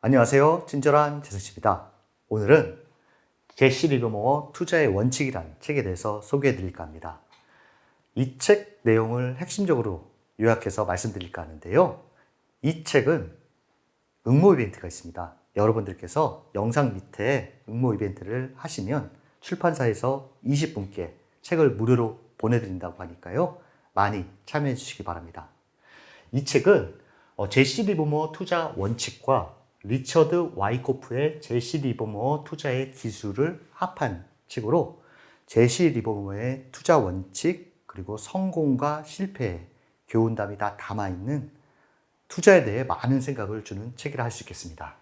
안녕하세요. 친절한 재석씨입니다. 오늘은 제시 리버모어 투자의 원칙이란 책에 대해서 소개해 드릴까 합니다. 이 책 내용을 핵심적으로 요약해서 말씀드릴까 하는데요. 이 책은 응모 이벤트가 있습니다. 여러분들께서 영상 밑에 응모 이벤트를 하시면 출판사에서 20분께 책을 무료로 보내드린다고 하니까요. 많이 참여해 주시기 바랍니다. 이 책은 제시 리버모어 투자 원칙과 리처드 와이코프의 제시 리버모어 투자의 기술을 합한 책으로 제시 리버모어의 투자 원칙 그리고 성공과 실패의 교훈담이 다 담아있는 투자에 대해 많은 생각을 주는 책이라 할 수 있겠습니다.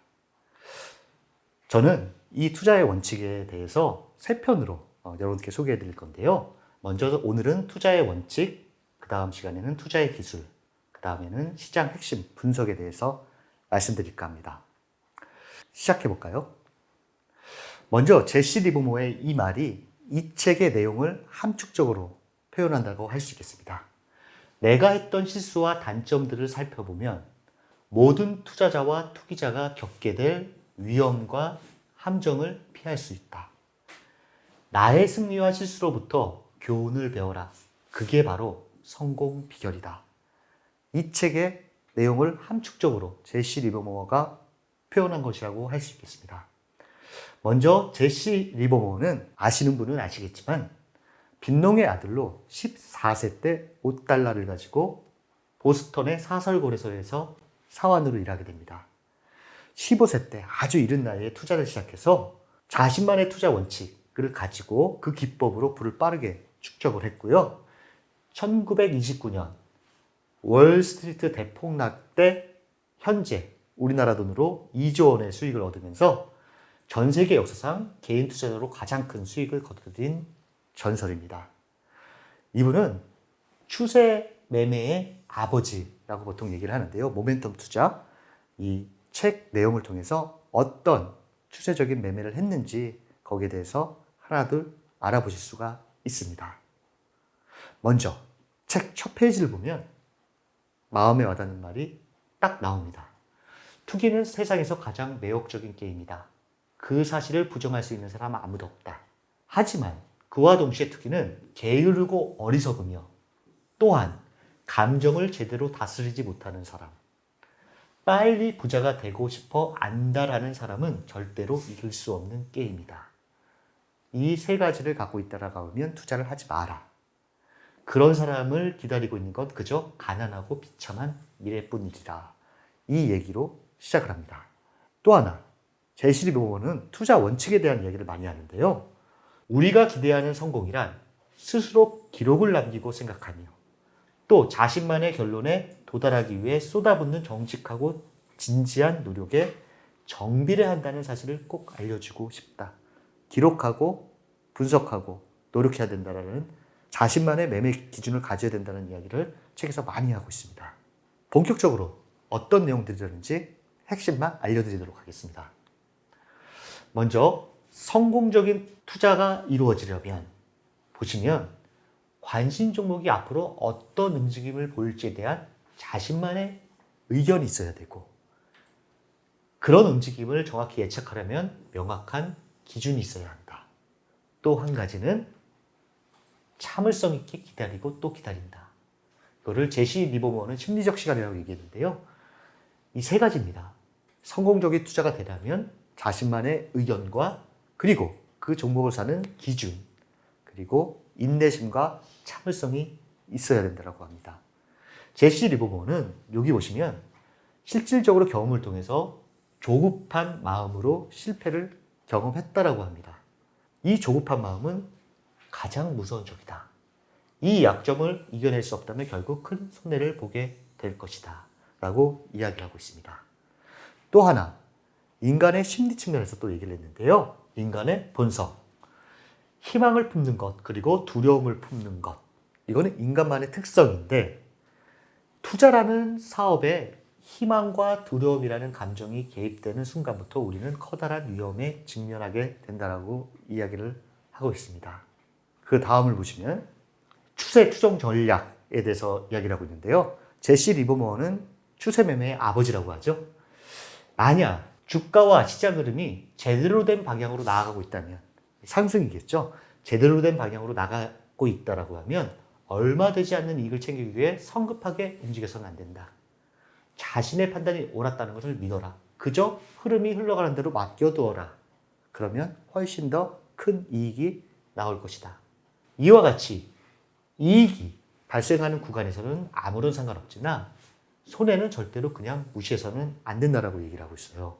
저는 이 투자의 원칙에 대해서 3편으로 여러분께 소개해 드릴 건데요. 먼저 오늘은 투자의 원칙, 그 다음 시간에는 투자의 기술, 그 다음에는 시장 핵심 분석에 대해서 말씀드릴까 합니다. 시작해 볼까요? 먼저 제시 리버모어의 이 말이 이 책의 내용을 함축적으로 표현한다고 할 수 있겠습니다. 내가 했던 실수와 단점들을 살펴보면 모든 투자자와 투기자가 겪게 될 위험과 함정을 피할 수 있다. 나의 승리와 실수로부터 교훈을 배워라. 그게 바로 성공 비결이다. 이 책의 내용을 함축적으로 제시 리버모어가 표현한 것이라고 할 수 있겠습니다. 먼저 제시 리버모어는 아시는 분은 아시겠지만 빈농의 아들로 14세 때 $5를 가지고 보스턴의 사설거래소에서 사원으로 일하게 됩니다. 15세 때 아주 이른 나이에 투자를 시작해서 자신만의 투자 원칙을 가지고 그 기법으로 부를 빠르게 축적을 했고요. 1929년 월스트리트 대폭락 때 현재 우리나라 돈으로 2조 원의 수익을 얻으면서 전 세계 역사상 개인 투자자로 가장 큰 수익을 거둔 전설입니다. 이분은 추세 매매의 아버지라고 보통 얘기를 하는데요. 모멘텀 투자, 이 책 내용을 통해서 어떤 추세적인 매매를 했는지 거기에 대해서 하나둘 알아보실 수가 있습니다. 먼저 책 첫 페이지를 보면 마음에 와닿는 말이 딱 나옵니다. 투기는 세상에서 가장 매혹적인 게임이다. 그 사실을 부정할 수 있는 사람은 아무도 없다. 하지만 그와 동시에 투기는 게으르고 어리석으며 또한 감정을 제대로 다스리지 못하는 사람, 빨리 부자가 되고 싶어 안다라는 사람은 절대로 이길 수 없는 게임이다. 이 세 가지를 갖고 있다라고 하면 투자를 하지 마라. 그런 사람을 기다리고 있는 건 그저 가난하고 비참한 미래뿐이리라. 이 얘기로 시작을 합니다. 또 하나, 제시 리버모어는 투자 원칙에 대한 이야기를 많이 하는데요. 우리가 기대하는 성공이란 스스로 기록을 남기고 생각하며 또 자신만의 결론에 도달하기 위해 쏟아붓는 정직하고 진지한 노력에 정비를 한다는 사실을 꼭 알려주고 싶다. 기록하고 분석하고 노력해야 된다는 자신만의 매매 기준을 가져야 된다는 이야기를 책에서 많이 하고 있습니다. 본격적으로 어떤 내용들이라는지 핵심만 알려드리도록 하겠습니다. 먼저 성공적인 투자가 이루어지려면 보시면 관심 종목이 앞으로 어떤 움직임을 보일지에 대한 자신만의 의견이 있어야 되고 그런 움직임을 정확히 예측하려면 명확한 기준이 있어야 한다. 또 한 가지는 참을성 있게 기다리고 또 기다린다. 이거를 제시 리버모어는 심리적 시간이라고 얘기했는데요. 이 세 가지입니다. 성공적인 투자가 되려면 자신만의 의견과 그리고 그 종목을 사는 기준 그리고 인내심과 참을성이 있어야 된다고 합니다. 제시 리버모어는 여기 보시면 실질적으로 경험을 통해서 조급한 마음으로 실패를 경험했다라고 합니다. 이 조급한 마음은 가장 무서운 적이다. 이 약점을 이겨낼 수 없다면 결국 큰 손해를 보게 될 것이다. 라고 이야기를 하고 있습니다. 또 하나, 인간의 심리 측면에서 또 얘기를 했는데요. 인간의 본성, 희망을 품는 것, 그리고 두려움을 품는 것. 이거는 인간만의 특성인데 투자라는 사업에 희망과 두려움이라는 감정이 개입되는 순간부터 우리는 커다란 위험에 직면하게 된다라고 이야기를 하고 있습니다. 그 다음을 보시면 추세 추정 전략에 대해서 이야기를 하고 있는데요. 제시 리버모어는 추세 매매의 아버지라고 하죠. 만약 주가와 시장 흐름이 제대로 된 방향으로 나아가고 있다면, 상승이겠죠. 제대로 된 방향으로 나가고 있다라고 하면 얼마 되지 않는 이익을 챙기기 위해 성급하게 움직여서는 안 된다. 자신의 판단이 옳았다는 것을 믿어라. 그저 흐름이 흘러가는 대로 맡겨두어라. 그러면 훨씬 더 큰 이익이 나올 것이다. 이와 같이 이익이 발생하는 구간에서는 아무런 상관없지만 손해는 절대로 그냥 무시해서는 안 된다라고 얘기를 하고 있어요.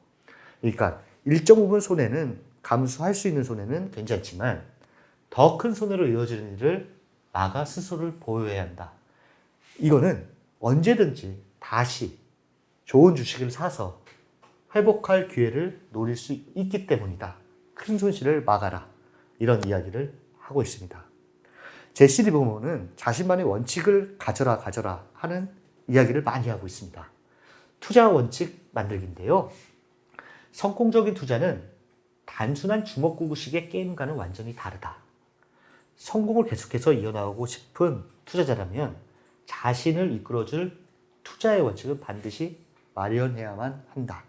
그러니까 일정 부분 손해는, 감수할 수 있는 손해는 괜찮지만 더 큰 손해로 이어지는 일을 나가 스스로를 보호해야 한다. 이거는 언제든지 다시 좋은 주식을 사서 회복할 기회를 노릴 수 있기 때문이다. 큰 손실을 막아라. 이런 이야기를 하고 있습니다. 제시 리버모어는 자신만의 원칙을 가져라 하는 이야기를 많이 하고 있습니다. 투자 원칙 만들기인데요. 성공적인 투자는 단순한 주먹구구식의 게임과는 완전히 다르다. 성공을 계속해서 이어나가고 싶은 투자자라면 자신을 이끌어줄 투자의 원칙은 반드시 마련해야만 한다.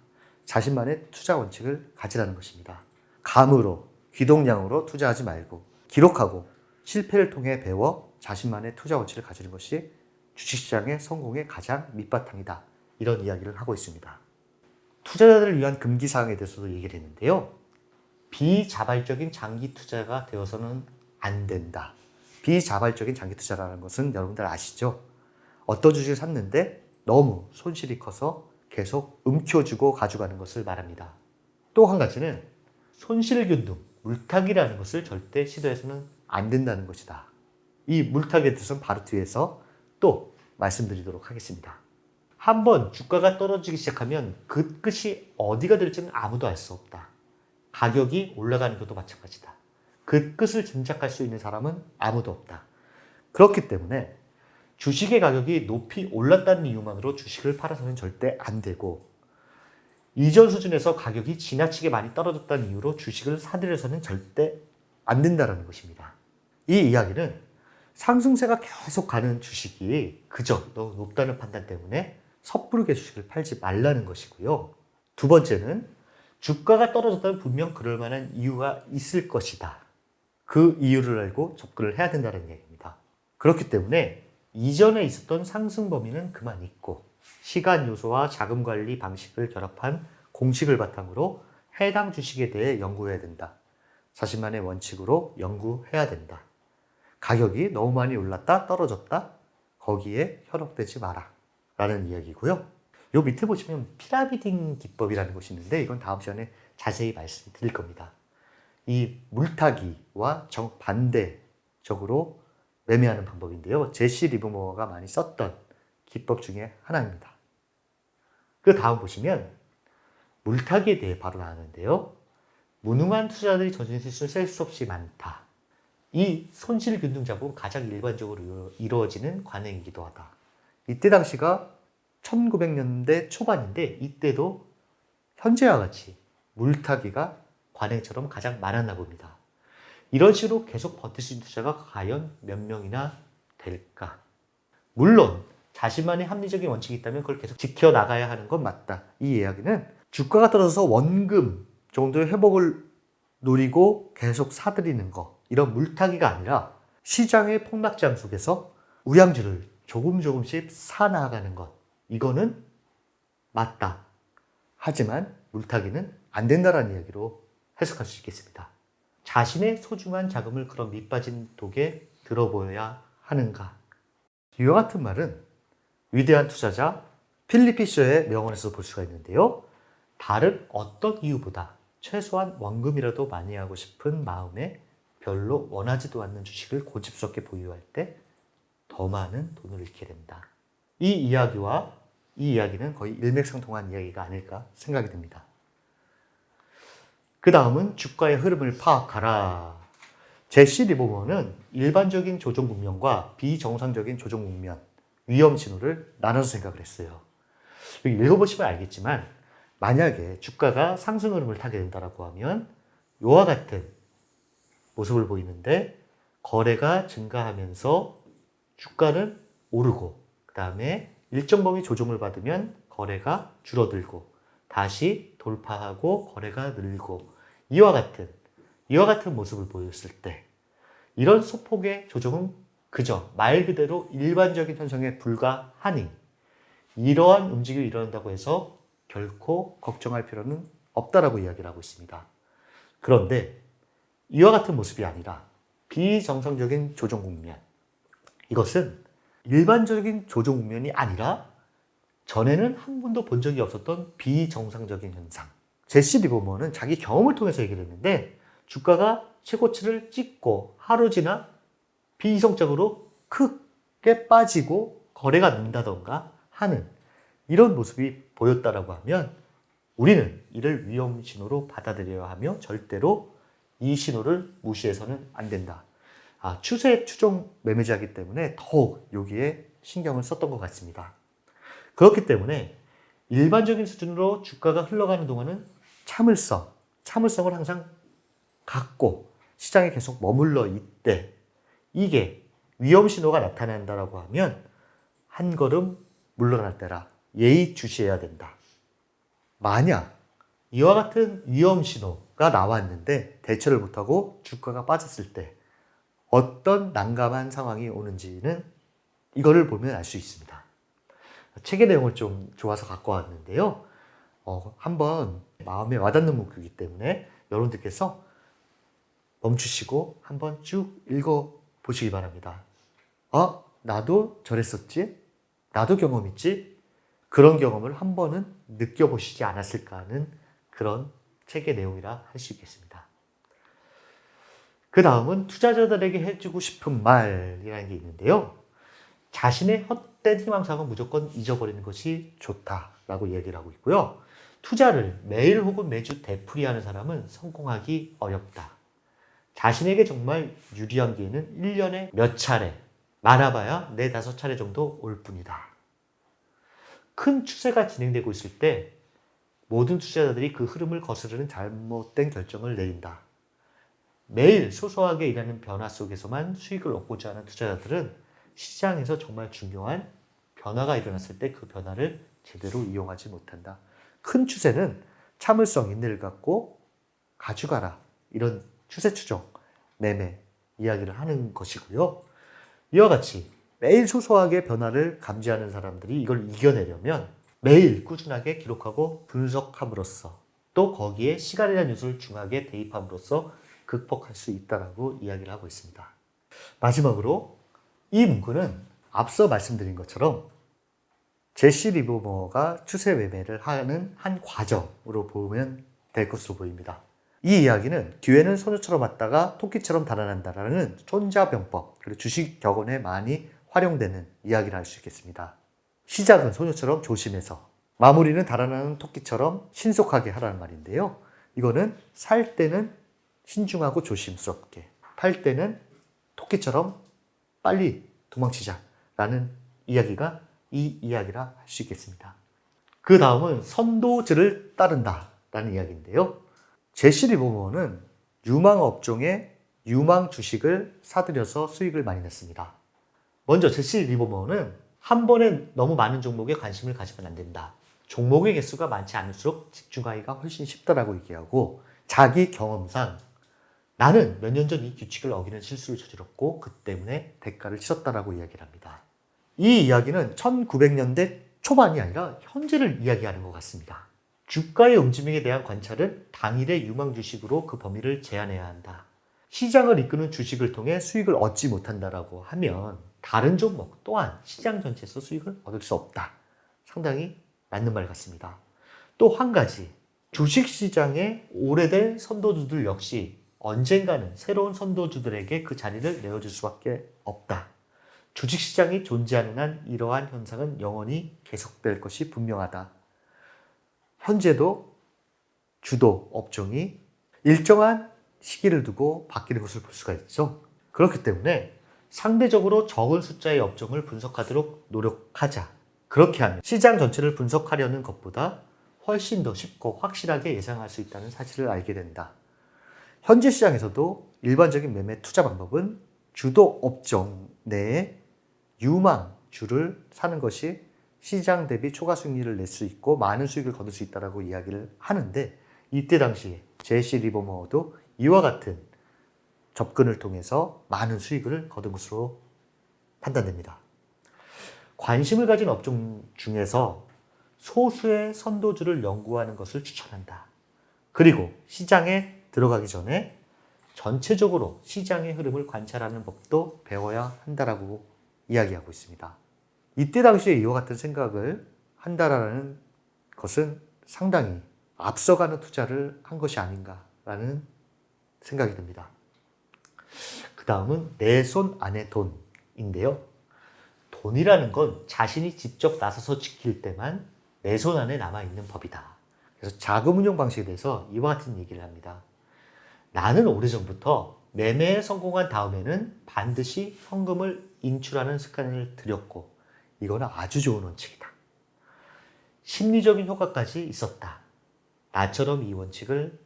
자신만의 투자 원칙을 가지라는 것입니다. 감으로, 귀동냥으로 투자하지 말고 기록하고 실패를 통해 배워 자신만의 투자 원칙을 가지는 것이 주식시장의 성공의 가장 밑바탕이다. 이런 이야기를 하고 있습니다. 투자자들을 위한 금기사항에 대해서도 얘기를 했는데요. 비자발적인 장기 투자가 되어서는 안 된다. 비자발적인 장기 투자라는 것은 여러분들 아시죠? 어떤 주식을 샀는데 너무 손실이 커서 계속 움켜쥐고 가져가는 것을 말합니다. 또 한 가지는 손실균등, 물타기라는 것을 절대 시도해서는 안 된다는 것이다. 이 물타기에 대해서는 바로 뒤에서 또 말씀드리도록 하겠습니다. 한번 주가가 떨어지기 시작하면 그 끝이 어디가 될지는 아무도 알 수 없다. 가격이 올라가는 것도 마찬가지다. 그 끝을 짐작할 수 있는 사람은 아무도 없다. 그렇기 때문에 주식의 가격이 높이 올랐다는 이유만으로 주식을 팔아서는 절대 안 되고, 이전 수준에서 가격이 지나치게 많이 떨어졌다는 이유로 주식을 사들여서는 절대 안 된다는 것입니다. 이 이야기는 상승세가 계속 가는 주식이 그저 너무 높다는 판단 때문에 섣부르게 주식을 팔지 말라는 것이고요. 두 번째는 주가가 떨어졌다면 분명 그럴 만한 이유가 있을 것이다. 그 이유를 알고 접근을 해야 된다는 얘기입니다. 그렇기 때문에 이전에 있었던 상승 범위는 그만 있고 시간 요소와 자금 관리 방식을 결합한 공식을 바탕으로 해당 주식에 대해 연구해야 된다. 자신만의 원칙으로 연구해야 된다. 가격이 너무 많이 올랐다 떨어졌다 거기에 현혹되지 마라 라는 이야기고요. 요 밑에 보시면 피라미딩 기법이라는 것이 있는데 이건 다음 시간에 자세히 말씀드릴 겁니다. 이 물타기와 정반대적으로 매매하는 방법인데요. 제시 리버모어가 많이 썼던 기법 중에 하나입니다. 그 다음 보시면 물타기에 대해 바로 나오는데요. 무능한 투자자들이 저지른 실수는 셀 수 없이 많다. 이 손실균등 작업은 가장 일반적으로 이루어지는 관행이기도 하다. 이때 당시가 1900년대 초반인데 이때도 현재와 같이 물타기가 관행처럼 가장 많았나 봅니다. 이런 식으로 계속 버틸 수 있는 투자가 과연 몇 명이나 될까? 물론 자신만의 합리적인 원칙이 있다면 그걸 계속 지켜나가야 하는 건 맞다. 이 이야기는 주가가 떨어져서 원금 정도의 회복을 노리고 계속 사들이는 거, 이런 물타기가 아니라 시장의 폭락장 속에서 우량주를 조금씩 사나가는 것, 이거는 맞다. 하지만 물타기는 안 된다라는 이야기로 해석할 수 있겠습니다. 자신의 소중한 자금을 그런 밑빠진 독에 들어보여야 하는가? 이와 같은 말은 위대한 투자자 필립 피셔의 명언에서 볼 수가 있는데요. 다른 어떤 이유보다 최소한 원금이라도 많이 하고 싶은 마음에 별로 원하지도 않는 주식을 고집스럽게 보유할 때 더 많은 돈을 잃게 된다. 이 이야기는 거의 일맥상통한 이야기가 아닐까 생각이 듭니다. 그 다음은 주가의 흐름을 파악하라. 제시 리버모어는 일반적인 조정 국면과 비정상적인 조정 국면, 위험 신호를 나눠서 생각을 했어요. 여기 읽어보시면 알겠지만 만약에 주가가 상승 흐름을 타게 된다고 하면 이와 같은 모습을 보이는데 거래가 증가하면서 주가는 오르고 그 다음에 일정 범위 조정을 받으면 거래가 줄어들고 다시 돌파하고 거래가 늘고 이와 같은 모습을 보였을 때 이런 소폭의 조정은 그저 말 그대로 일반적인 현상에 불과하니 이러한 움직임이 일어난다고 해서 결코 걱정할 필요는 없다라고 이야기를 하고 있습니다. 그런데 이와 같은 모습이 아니라 비정상적인 조정 국면, 이것은 일반적인 조정 국면이 아니라 전에는 한 번도 본 적이 없었던 비정상적인 현상. 제시 리버머는 자기 경험을 통해서 얘기를 했는데 주가가 최고치를 찍고 하루 지나 비이성적으로 크게 빠지고 거래가 는다던가 하는 이런 모습이 보였다라고 하면 우리는 이를 위험 신호로 받아들여야 하며 절대로 이 신호를 무시해서는 안 된다. 추세 추종 매매자이기 때문에 더욱 여기에 신경을 썼던 것 같습니다. 그렇기 때문에 일반적인 수준으로 주가가 흘러가는 동안은 참을성을 항상 갖고 시장에 계속 머물러 있되 이게 위험 신호가 나타난다라고 하면 한 걸음 물러날 때라 예의주시해야 된다. 만약 이와 같은 위험 신호가 나왔는데 대처를 못하고 주가가 빠졌을 때 어떤 난감한 상황이 오는지는 이거를 보면 알 수 있습니다. 책의 내용을 좀 좋아서 갖고 왔는데요. 한번 마음에 와닿는 문구이기 때문에 여러분들께서 멈추시고 한번 쭉 읽어보시기 바랍니다. 나도 저랬었지? 나도 경험 있지? 그런 경험을 한 번은 느껴보시지 않았을까 하는 그런 책의 내용이라 할 수 있겠습니다. 그 다음은 투자자들에게 해주고 싶은 말이라는 게 있는데요. 자신의 헛된 희망사항은 무조건 잊어버리는 것이 좋다라고 얘기를 하고 있고요. 투자를 매일 혹은 매주 되풀이하는 사람은 성공하기 어렵다. 자신에게 정말 유리한 기회는 1년에 몇 차례, 많아봐야 4, 5차례 정도 올 뿐이다. 큰 추세가 진행되고 있을 때 모든 투자자들이 그 흐름을 거스르는 잘못된 결정을 내린다. 매일 소소하게 일하는 변화 속에서만 수익을 얻고자 하는 투자자들은 시장에서 정말 중요한 변화가 일어났을 때 그 변화를 제대로 이용하지 못한다. 큰 추세는 참을성, 인내를 갖고 가져가라. 이런 추세 추종, 매매 이야기를 하는 것이고요. 이와 같이 매일 소소하게 변화를 감지하는 사람들이 이걸 이겨내려면 매일 꾸준하게 기록하고 분석함으로써 또 거기에 시간이라는 요소를 중하게 대입함으로써 극복할 수 있다고 이야기를 하고 있습니다. 마지막으로 이 문구는 앞서 말씀드린 것처럼 제시 리버머가 추세 매매를 하는 한 과정으로 보면 될 것으로 보입니다. 이 이야기는 기회는 소녀처럼 왔다가 토끼처럼 달아난다라는 손자병법, 그리고 주식 격언에 많이 활용되는 이야기를 할 수 있겠습니다. 시작은 소녀처럼 조심해서, 마무리는 달아나는 토끼처럼 신속하게 하라는 말인데요. 이거는 살 때는 신중하고 조심스럽게, 팔 때는 토끼처럼 빨리 도망치자라는 이야기가 이 이야기라 할 수 있겠습니다. 그 다음은 선도주를 따른다라는 이야기인데요. 제시 리버머는 유망 업종의 유망 주식을 사들여서 수익을 많이 냈습니다. 먼저 제시 리버머는 한 번에 너무 많은 종목에 관심을 가지면 안 된다. 종목의 개수가 많지 않을수록 집중하기가 훨씬 쉽다라고 얘기하고 자기 경험상 나는 몇 년 전 이 규칙을 어기는 실수를 저질렀고 그 때문에 대가를 치렀다라고 이야기를 합니다. 이 이야기는 1900년대 초반이 아니라 현재를 이야기하는 것 같습니다. 주가의 움직임에 대한 관찰은 당일의 유망 주식으로 그 범위를 제한해야 한다. 시장을 이끄는 주식을 통해 수익을 얻지 못한다라고 하면 다른 종목 또한 시장 전체에서 수익을 얻을 수 없다. 상당히 맞는 말 같습니다. 또 한 가지, 주식시장의 오래된 선도주들 역시 언젠가는 새로운 선도주들에게 그 자리를 내어줄 수밖에 없다. 주식시장이 존재하는 한 이러한 현상은 영원히 계속될 것이 분명하다. 현재도 주도 업종이 일정한 시기를 두고 바뀌는 것을 볼 수가 있죠. 그렇기 때문에 상대적으로 적은 숫자의 업종을 분석하도록 노력하자. 그렇게 하면 시장 전체를 분석하려는 것보다 훨씬 더 쉽고 확실하게 예상할 수 있다는 사실을 알게 된다. 현재 시장에서도 일반적인 매매 투자 방법은 주도 업종 내에 유망주를 사는 것이 시장 대비 초과 수익률을 낼 수 있고 많은 수익을 거둘 수 있다고 이야기를 하는데, 이때 당시에 제시 리버머도 이와 같은 접근을 통해서 많은 수익을 거둔 것으로 판단됩니다. 관심을 가진 업종 중에서 소수의 선도주를 연구하는 것을 추천한다. 그리고 시장에 들어가기 전에 전체적으로 시장의 흐름을 관찰하는 법도 배워야 한다라고 이야기하고 있습니다. 이때 당시에 이와 같은 생각을 한다라는 것은 상당히 앞서가는 투자를 한 것이 아닌가라는 생각이 듭니다. 그 다음은 내 손 안의 돈인데요. 돈이라는 건 자신이 직접 나서서 지킬 때만 내 손 안에 남아있는 법이다. 그래서 자금 운용 방식에 대해서 이와 같은 얘기를 합니다. 나는 오래전부터 매매에 성공한 다음에는 반드시 현금을 인출하는 습관을 들였고, 이거는 아주 좋은 원칙이다. 심리적인 효과까지 있었다. 나처럼 이 원칙을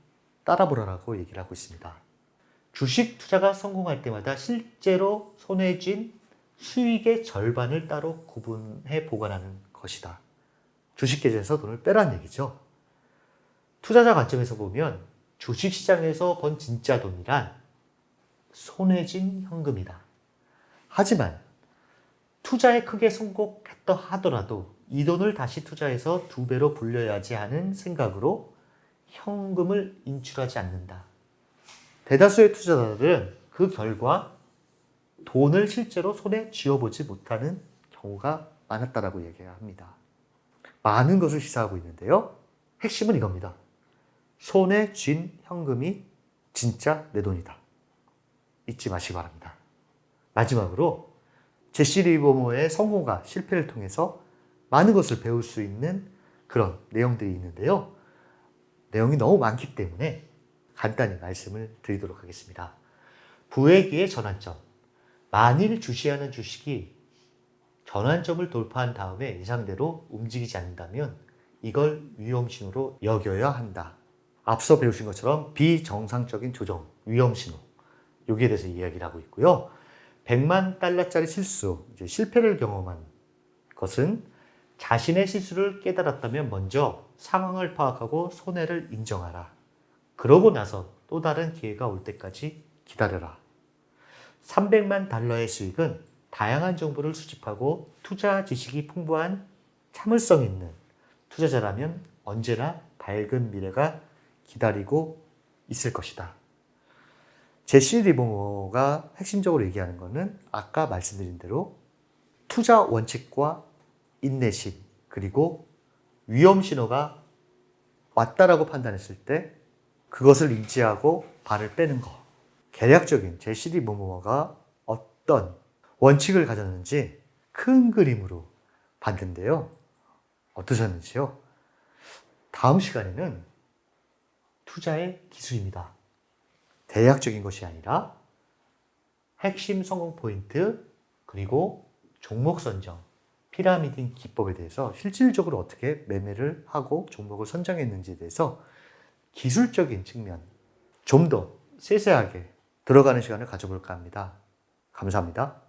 따라보라고 얘기를 하고 있습니다. 주식 투자가 성공할 때마다 실제로 손에 쥔 수익의 절반을 따로 구분해 보관하는 것이다. 주식 계좌에서 돈을 빼라는 얘기죠. 투자자 관점에서 보면 주식시장에서 번 진짜 돈이란 손에 쥔 현금이다. 하지만 투자에 크게 성공했다 하더라도 이 돈을 다시 투자해서 2배로 불려야지 하는 생각으로 현금을 인출하지 않는다. 대다수의 투자자들은 그 결과 돈을 실제로 손에 쥐어보지 못하는 경우가 많았다라고 얘기합니다. 많은 것을 시사하고 있는데요. 핵심은 이겁니다. 손에 쥔 현금이 진짜 내 돈이다. 잊지 마시기 바랍니다. 마지막으로 제시 리버머의 성공과 실패를 통해서 많은 것을 배울 수 있는 그런 내용들이 있는데요. 내용이 너무 많기 때문에 간단히 말씀을 드리도록 하겠습니다. 부액기의 전환점. 만일 주시하는 주식이 전환점을 돌파한 다음에 예상대로 움직이지 않는다면 이걸 위험신호로 여겨야 한다. 앞서 배우신 것처럼 비정상적인 조정, 위험신호, 여기에 대해서 이야기를 하고 있고요. 100만 달러짜리 실수, 실패를 경험한 것은 자신의 실수를 깨달았다면 먼저 상황을 파악하고 손해를 인정하라. 그러고 나서 또 다른 기회가 올 때까지 기다려라. 300만 달러의 수익은 다양한 정보를 수집하고 투자 지식이 풍부한 참을성 있는 투자자라면 언제나 밝은 미래가 기다리고 있을 것이다. 제시 리버머가 핵심적으로 얘기하는 것은 아까 말씀드린 대로 투자 원칙과 인내심, 그리고 위험 신호가 왔다라고 판단했을 때 그것을 인지하고 발을 빼는 것. 계략적인 제시 리버머가 어떤 원칙을 가졌는지 큰 그림으로 봤는데요. 어떠셨는지요? 다음 시간에는 투자의 기술입니다. 대략적인 것이 아니라 핵심 성공 포인트, 그리고 종목 선정, 피라미드 기법에 대해서 실질적으로 어떻게 매매를 하고 종목을 선정했는지에 대해서 기술적인 측면, 좀 더 세세하게 들어가는 시간을 가져볼까 합니다. 감사합니다.